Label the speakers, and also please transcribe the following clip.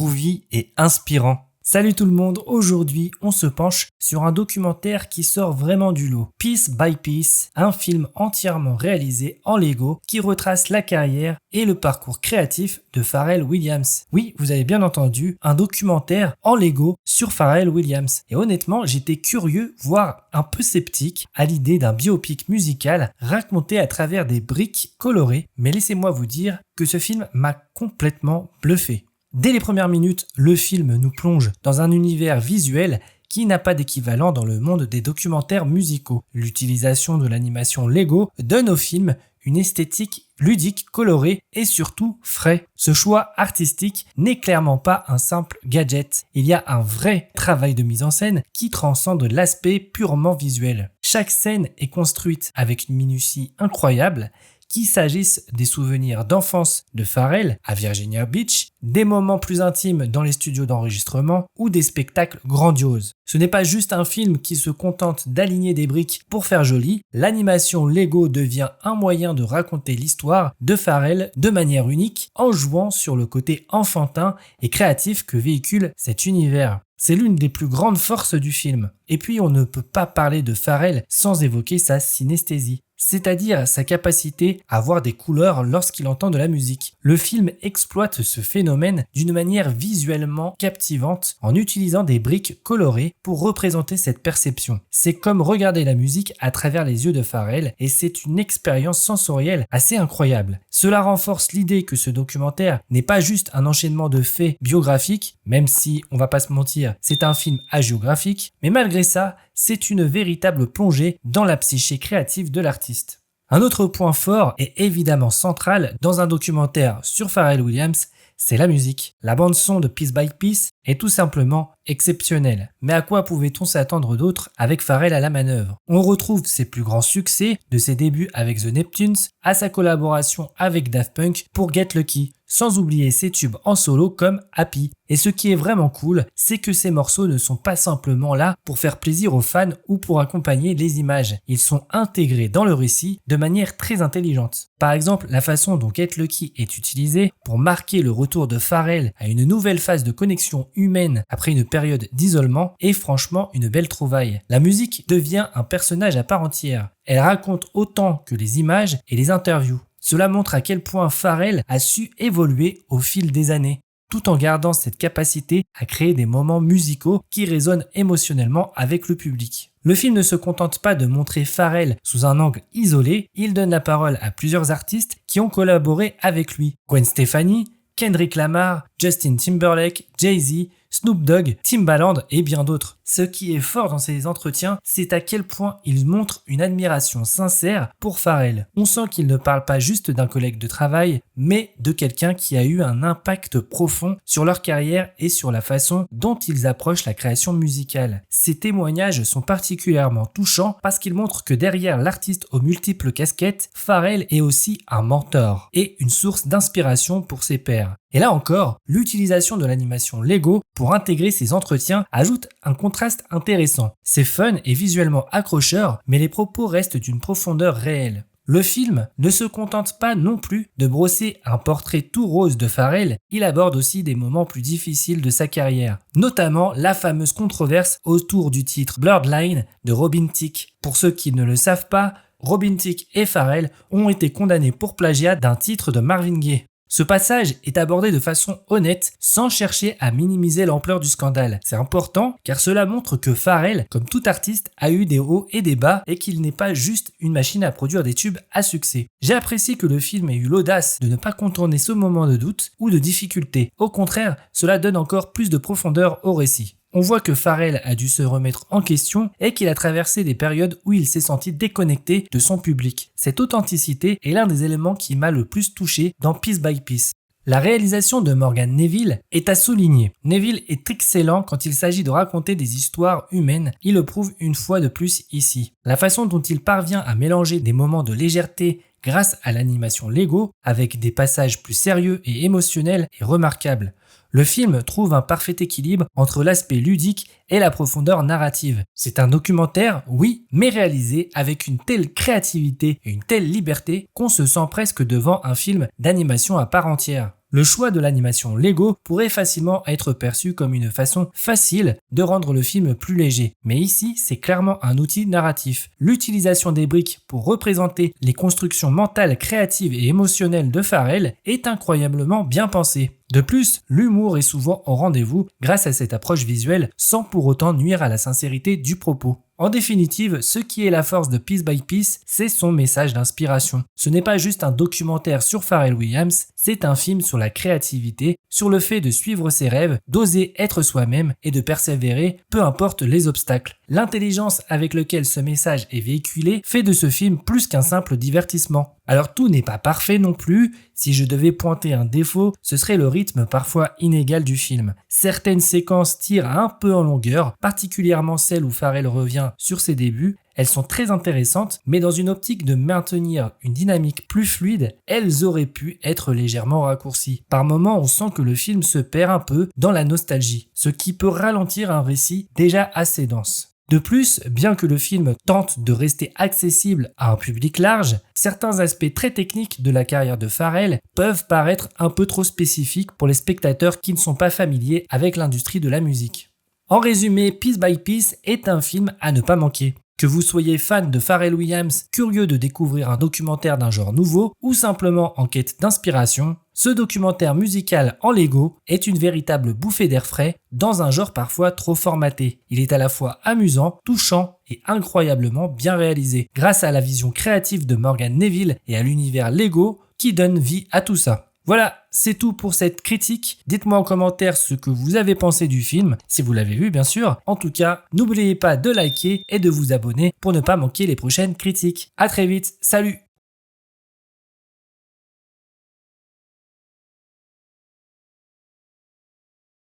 Speaker 1: groovy et inspirant. Salut tout le monde, aujourd'hui on se penche sur un documentaire qui sort vraiment du lot. Piece by Piece, un film entièrement réalisé en Lego qui retrace la carrière et le parcours créatif de Pharrell Williams. Oui, vous avez bien entendu, un documentaire en Lego sur Pharrell Williams. Et honnêtement, j'étais curieux, voire un peu sceptique à l'idée d'un biopic musical raconté à travers des briques colorées. Mais laissez-moi vous dire que ce film m'a complètement bluffé. Dès les premières minutes, le film nous plonge dans un univers visuel qui n'a pas d'équivalent dans le monde des documentaires musicaux. L'utilisation de l'animation Lego donne au film une esthétique ludique, colorée et surtout frais. Ce choix artistique n'est clairement pas un simple gadget. Il y a un vrai travail de mise en scène qui transcende l'aspect purement visuel. Chaque scène est construite avec une minutie incroyable, qu'il s'agisse des souvenirs d'enfance de Pharrell à Virginia Beach, des moments plus intimes dans les studios d'enregistrement ou des spectacles grandioses. Ce n'est pas juste un film qui se contente d'aligner des briques pour faire joli, l'animation Lego devient un moyen de raconter l'histoire de Pharrell de manière unique en jouant sur le côté enfantin et créatif que véhicule cet univers. C'est l'une des plus grandes forces du film. Et puis on ne peut pas parler de Pharrell sans évoquer sa synesthésie, c'est-à-dire sa capacité à voir des couleurs lorsqu'il entend de la musique. Le film exploite ce phénomène d'une manière visuellement captivante en utilisant des briques colorées pour représenter cette perception. C'est comme regarder la musique à travers les yeux de Pharrell et c'est une expérience sensorielle assez incroyable. Cela renforce l'idée que ce documentaire n'est pas juste un enchaînement de faits biographiques, même si, on va pas se mentir, c'est un film hagiographique, mais malgré ça, c'est une véritable plongée dans la psyché créative de l'artiste. Un autre point fort et évidemment central dans un documentaire sur Pharrell Williams, c'est la musique. La bande-son de Piece by Piece est tout simplement exceptionnelle. Mais à quoi pouvait-on s'attendre d'autre avec Pharrell à la manœuvre? On retrouve ses plus grands succès, de ses débuts avec The Neptunes à sa collaboration avec Daft Punk pour Get Lucky, sans oublier ses tubes en solo comme Happy. Et ce qui est vraiment cool, c'est que ces morceaux ne sont pas simplement là pour faire plaisir aux fans ou pour accompagner les images. Ils sont intégrés dans le récit de manière très intelligente. Par exemple, la façon dont Get Lucky est utilisée pour marquer le retour de Pharrell à une nouvelle phase de connexion humaine après une période d'isolement est franchement une belle trouvaille. La musique devient un personnage à part entière. Elle raconte autant que les images et les interviews. Cela montre à quel point Pharrell a su évoluer au fil des années, tout en gardant cette capacité à créer des moments musicaux qui résonnent émotionnellement avec le public. Le film ne se contente pas de montrer Pharrell sous un angle isolé, il donne la parole à plusieurs artistes qui ont collaboré avec lui. Gwen Stefani, Kendrick Lamar, Justin Timberlake, Jay-Z, Snoop Dogg, Timbaland et bien d'autres. Ce qui est fort dans ces entretiens, c'est à quel point il montre une admiration sincère pour Pharrell. On sent qu'il ne parle pas juste d'un collègue de travail, mais de quelqu'un qui a eu un impact profond sur leur carrière et sur la façon dont ils approchent la création musicale. Ces témoignages sont particulièrement touchants parce qu'ils montrent que derrière l'artiste aux multiples casquettes, Pharrell est aussi un mentor et une source d'inspiration pour ses pairs. Et là encore, l'utilisation de l'animation Lego pour intégrer ces entretiens ajoute un contraste intéressant. C'est fun et visuellement accrocheur, mais les propos restent d'une profondeur réelle. Le film ne se contente pas non plus de brosser un portrait tout rose de Pharrell, il aborde aussi des moments plus difficiles de sa carrière, notamment la fameuse controverse autour du titre Blurred Line de Robin Thicke. Pour ceux qui ne le savent pas, Robin Thicke et Pharrell ont été condamnés pour plagiat d'un titre de Marvin Gaye. Ce passage est abordé de façon honnête, sans chercher à minimiser l'ampleur du scandale. C'est important car cela montre que Pharrell, comme tout artiste, a eu des hauts et des bas et qu'il n'est pas juste une machine à produire des tubes à succès. J'ai apprécié que le film ait eu l'audace de ne pas contourner ce moment de doute ou de difficulté. Au contraire, cela donne encore plus de profondeur au récit. On voit que Pharrell a dû se remettre en question et qu'il a traversé des périodes où il s'est senti déconnecté de son public. Cette authenticité est l'un des éléments qui m'a le plus touché dans Piece by Piece. La réalisation de Morgan Neville est à souligner. Neville est excellent quand il s'agit de raconter des histoires humaines, il le prouve une fois de plus ici. La façon dont il parvient à mélanger des moments de légèreté grâce à l'animation Lego avec des passages plus sérieux et émotionnels est remarquable. Le film trouve un parfait équilibre entre l'aspect ludique et la profondeur narrative. C'est un documentaire, oui, mais réalisé avec une telle créativité et une telle liberté qu'on se sent presque devant un film d'animation à part entière. Le choix de l'animation Lego pourrait facilement être perçu comme une façon facile de rendre le film plus léger. Mais ici, c'est clairement un outil narratif. L'utilisation des briques pour représenter les constructions mentales, créatives et émotionnelles de Farrell est incroyablement bien pensée. De plus, l'humour est souvent au rendez-vous grâce à cette approche visuelle sans pour autant nuire à la sincérité du propos. En définitive, ce qui est la force de Piece by Piece, c'est son message d'inspiration. Ce n'est pas juste un documentaire sur Pharrell Williams, c'est un film sur la créativité, sur le fait de suivre ses rêves, d'oser être soi-même et de persévérer, peu importe les obstacles. L'intelligence avec laquelle ce message est véhiculé fait de ce film plus qu'un simple divertissement. Alors tout n'est pas parfait non plus, si je devais pointer un défaut, ce serait le rythme parfois inégal du film. Certaines séquences tirent un peu en longueur, particulièrement celle où Pharrell revient sur ses débuts. Elles sont très intéressantes, mais dans une optique de maintenir une dynamique plus fluide, elles auraient pu être légèrement raccourcies. Par moments, on sent que le film se perd un peu dans la nostalgie, ce qui peut ralentir un récit déjà assez dense. De plus, bien que le film tente de rester accessible à un public large, certains aspects très techniques de la carrière de Pharrell peuvent paraître un peu trop spécifiques pour les spectateurs qui ne sont pas familiers avec l'industrie de la musique. En résumé, Piece by Piece est un film à ne pas manquer. Que vous soyez fan de Pharrell Williams, curieux de découvrir un documentaire d'un genre nouveau ou simplement en quête d'inspiration, ce documentaire musical en Lego est une véritable bouffée d'air frais dans un genre parfois trop formaté. Il est à la fois amusant, touchant et incroyablement bien réalisé, grâce à la vision créative de Morgan Neville et à l'univers Lego qui donne vie à tout ça. Voilà, c'est tout pour cette critique. Dites-moi en commentaire ce que vous avez pensé du film, si vous l'avez vu bien sûr. En tout cas, n'oubliez pas de liker et de vous abonner pour ne pas manquer les prochaines critiques. À très vite, salut!